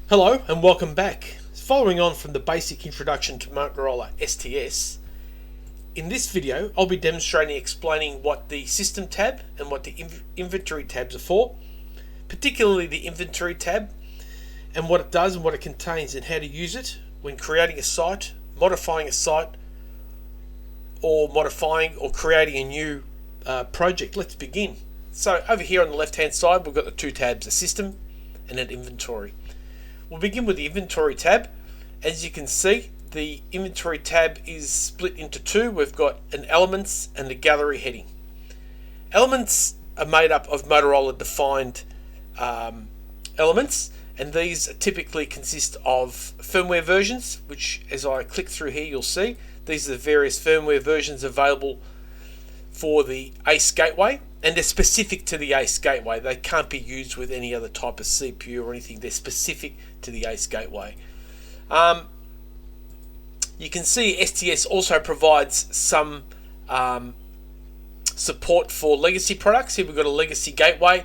Hello and welcome back. Following on from the basic introduction to Motorola STS, in this video I'll be demonstrating explaining what the System tab and what the Inventory tabs are for, particularly the Inventory tab and what it does and what it contains and how to use it when creating a site, modifying a site, or modifying or creating a new project. Let's begin. So over here on the left hand side we've got the two tabs, a System and an Inventory. We'll begin with the Inventory tab. As you can see, the Inventory tab is split into two. We've got an Elements and a Gallery heading. Elements are made up of Motorola defined elements, and these typically consist of firmware versions, which as I click through here you'll see these are the various firmware versions available for the ACE gateway, and they're specific to the ACE gateway. They can't be used with any other type of CPU or anything. They're specific to the ACE gateway. You can see STS also provides some support for legacy products. Here we've got a legacy gateway.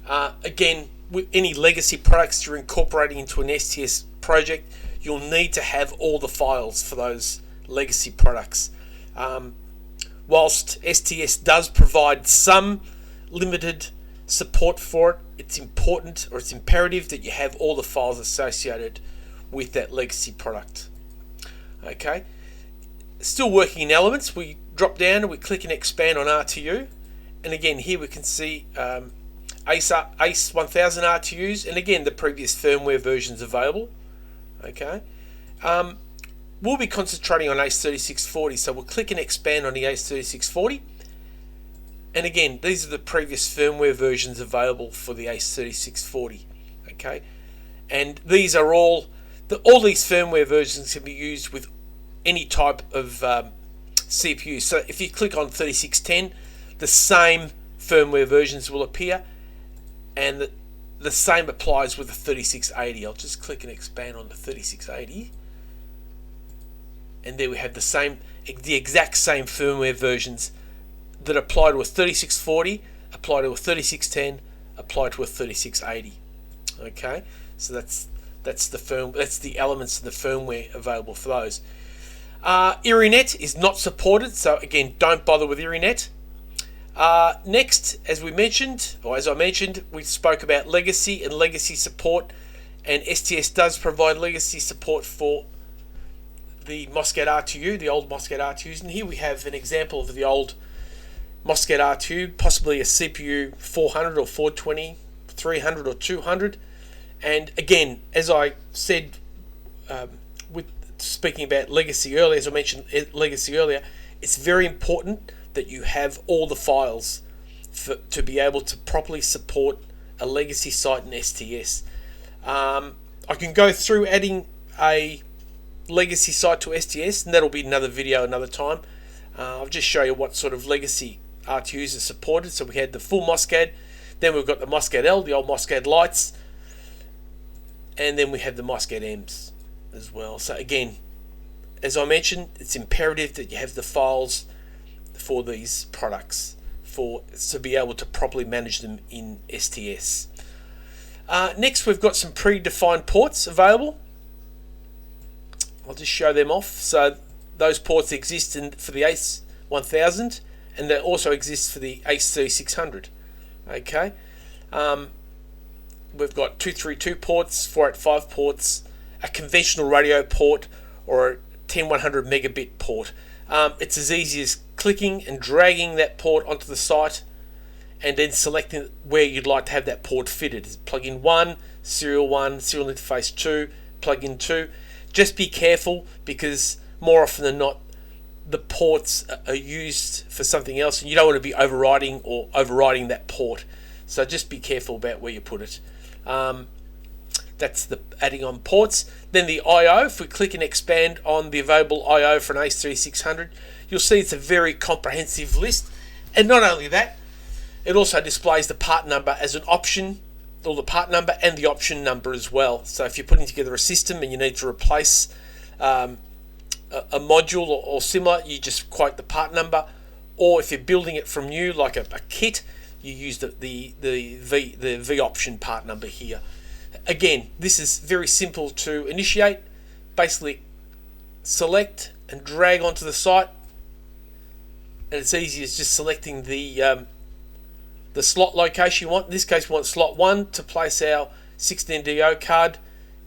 Again, with any legacy products you're incorporating into an STS project, you'll need to have all the files for those legacy products. Whilst STS does provide some limited support for it, it's important, or it's imperative, that you have all the files associated with that legacy product. Okay, still working in Elements, we drop down and we click and expand on RTU, and again here we can see ACE 1000 RTUs, and again the previous firmware versions available. Okay, we'll be concentrating on ACE 3640, so we'll click and expand on the ACE 3640, and again these are the previous firmware versions available for the ACE 3640. Okay, and these are all these firmware versions can be used with any type of CPU. So if you click on 3610, the same firmware versions will appear, and the same applies with the 3680. I'll just click and expand on the 3680, and there we have the exact same firmware versions that apply to a 3640, apply to a 3610, apply to a 3680. Okay, so that's the elements of the firmware available for those. ERINET is not supported, so again don't bother with ERINET. Next, as I mentioned, we spoke about legacy and legacy support, and STS does provide legacy support for the MOSCAT RTU, the old MOSCAT RTUs, and here we have an example of the old MOSCAT RTU, possibly a CPU 400 or 420, 300 or 200. And again, as I said, with speaking about legacy earlier, as I mentioned legacy earlier, it's very important that you have all the files to be able to properly support a legacy site in STS. I can go through adding a legacy site to STS, and that'll be another video another time. I'll just show you what sort of legacy RTUs are supported. So we had the full MOSCAT, then we've got the MOSCAT L, the old MOSCAT Lights, and then we have the MOSCAT M's as well. So again, as I mentioned, it's imperative that you have the files for these products to be able to properly manage them in STS. Next, we've got some predefined ports available. I'll just show them off. So those ports exist for the ACE 1000, and they also exist for the ACE 3600. Okay, we've got 232 ports, 485 ports, a conventional radio port, or a 10100 megabit port. It's as easy as clicking and dragging that port onto the site, and then selecting where you'd like to have that port fitted. Plug-in 1, serial interface 2, plug-in 2. Just be careful, because more often than not the ports are used for something else, and you don't want to be overriding that port. So just be careful about where you put it. That's the adding on ports. Then the I/O, if we click and expand on the available I/O for an ACE 3600, you'll see it's a very comprehensive list. And not only that, it also displays the part number as an option, or the part number and the option number as well. So if you're putting together a system and you need to replace a module or similar, you just quote the part number. Or if you're building it from new, like a kit, you use the V option part number here. Again, this is very simple to initiate. Basically, select and drag onto the site, and it's easy as just selecting the slot location you want. In this case, we want slot 1 to place our 16DO card,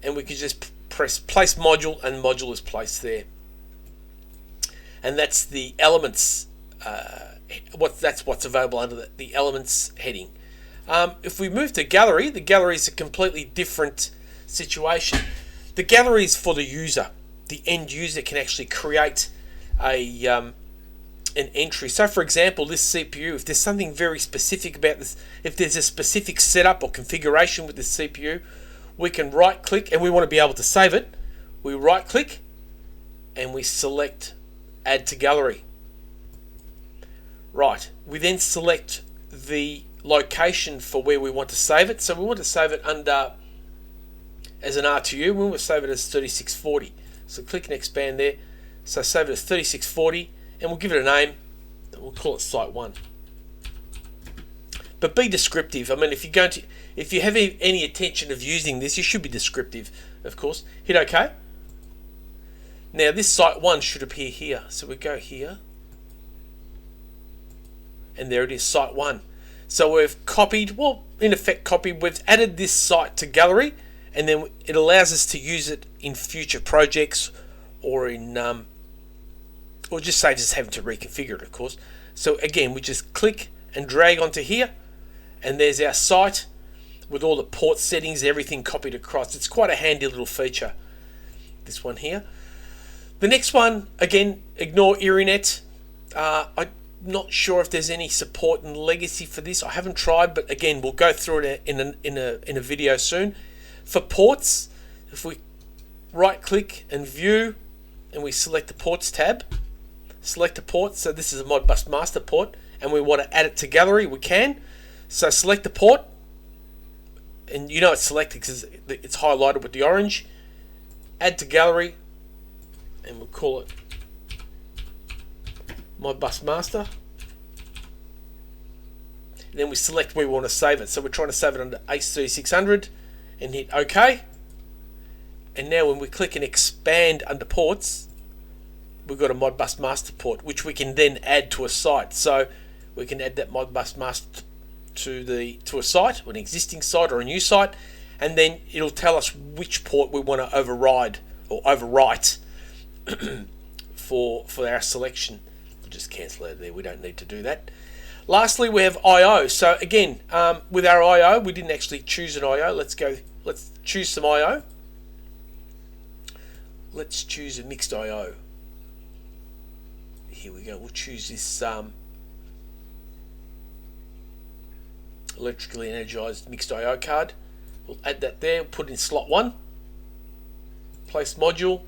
and we can just press place module, and module is placed there. And that's the elements. That's what's available under the elements heading. If we move to gallery, the gallery is a completely different situation. The gallery is for the user. The end user can actually create an entry. So for example, this CPU, if there's something very specific about this, if there's a specific setup or configuration with this CPU, we can right click, and we want to be able to save it. We right click and we select add to gallery. Right, we then select the location for where we want to save it. So we want to save it under as an RTU. We want to save it as 3640. So click and expand there. So save it as 3640, and we'll give it a name. We'll call it Site 1. But be descriptive. I mean, if you have any intention of using this, you should be descriptive, of course. Hit OK. Now this Site 1 should appear here. So we go here, and there it is, Site 1. So we've copied, well, in effect copied, we've added this site to gallery, and then it allows us to use it in future projects, or in or just saves us having to reconfigure it, of course. So again, we just click and drag onto here, and there's our site with all the port settings, everything copied across. It's quite a handy little feature, this one here. The next one, again, ignore ERINET. I'm not sure if there's any support in legacy for this. I haven't tried, but again, we'll go through it in a video soon. For ports, if we right click and view, and we select the ports tab, select a port. So this is a Modbus master port, and we want to add it to gallery, we can. So select the port, and you know it's selected because it's highlighted with the orange. Add to gallery, and we'll call it Modbus master. And then we select where we want to save it. So we're trying to save it under H3600, and hit OK. And now when we click and expand under ports, we've got a Modbus master port, which we can then add to a site. So we can add that Modbus master to a site, or an existing site, or a new site, and then it'll tell us which port we want to override or overwrite for our selection. We'll just cancel it there. We don't need to do that. Lastly, we have I/O. So again, with our I/O, we didn't actually choose an I/O. Let's choose some I/O. Let's choose a mixed I/O. Here we go. We'll choose this electrically energized mixed I/O card. We'll add that there. We'll put it in slot 1. Place module.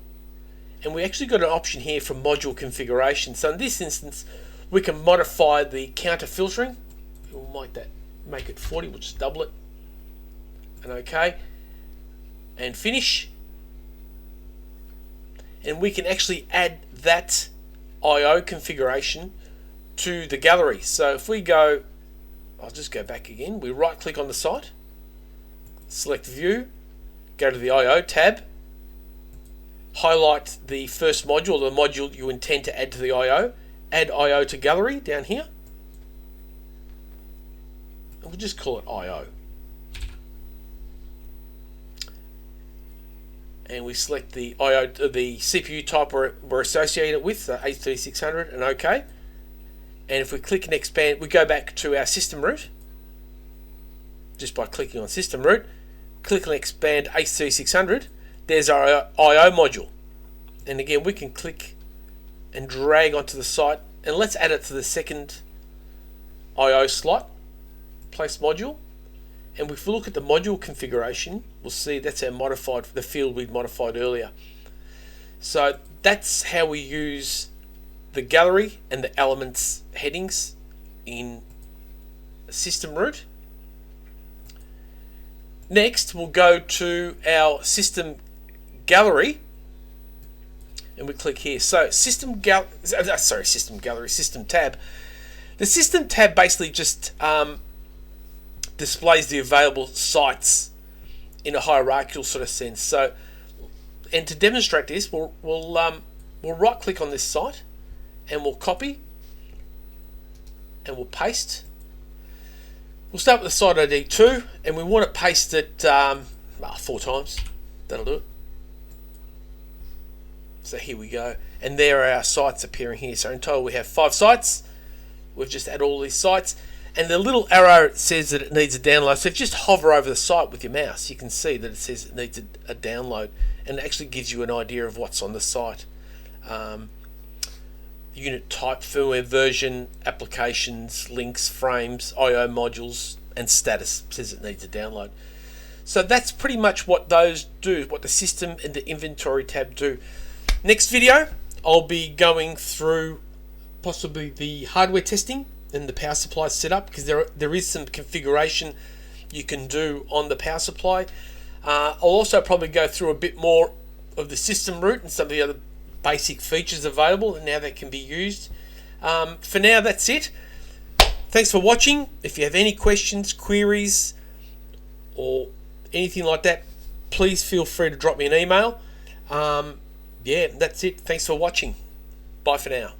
And we actually got an option here for module configuration. So in this instance, we can modify the counter filtering. We'll make it 40. We'll just double it. And OK. And finish. And we can actually add that I/O configuration to the gallery. So if we go, I'll just go back again. We right click on the site, select view, go to the I/O tab, highlight the first module, the module you intend to add to the I/O, add I/O to gallery down here, and we'll just call it I/O. And we select the I/O, the CPU type we're associated with, so H3600, and OK. And if we click and expand, we go back to our system root just by clicking on system root. Click and expand H3600. There's our I/O module, and again we can click and drag onto the site, and let's add it to the second I/O slot. Place module, and if we look at the module configuration, we'll see that's our modified, the field we modified earlier. So that's how we use the gallery and the elements headings in system root. Next, we'll go to our system gallery, and we click here. So system tab. The system tab basically just displays the available sites in a hierarchical sort of sense. So, and to demonstrate this, we'll right click on this site and we'll copy and we'll paste. We'll start with the site ID 2 and we want to paste it 4 times. That'll do it. So here we go, and there are our sites appearing here. So in total we have 5 sites. We've just added all these sites, and the little arrow says that it needs a download. So if you just hover over the site with your mouse, you can see that it says it needs a download, and it actually gives you an idea of what's on the site. Unit type, firmware version, applications, links, frames, I/O modules, and status says it needs a download. So that's pretty much what those do, what the system and the inventory tab do. Next video, I'll be going through possibly the hardware testing and the power supply setup, because there is some configuration you can do on the power supply. I'll also probably go through a bit more of the system root and some of the other basic features available and how they can be used. For now, that's it. Thanks for watching. If you have any questions, queries, or anything like that, please feel free to drop me an email. Yeah, that's it. Thanks for watching. Bye for now.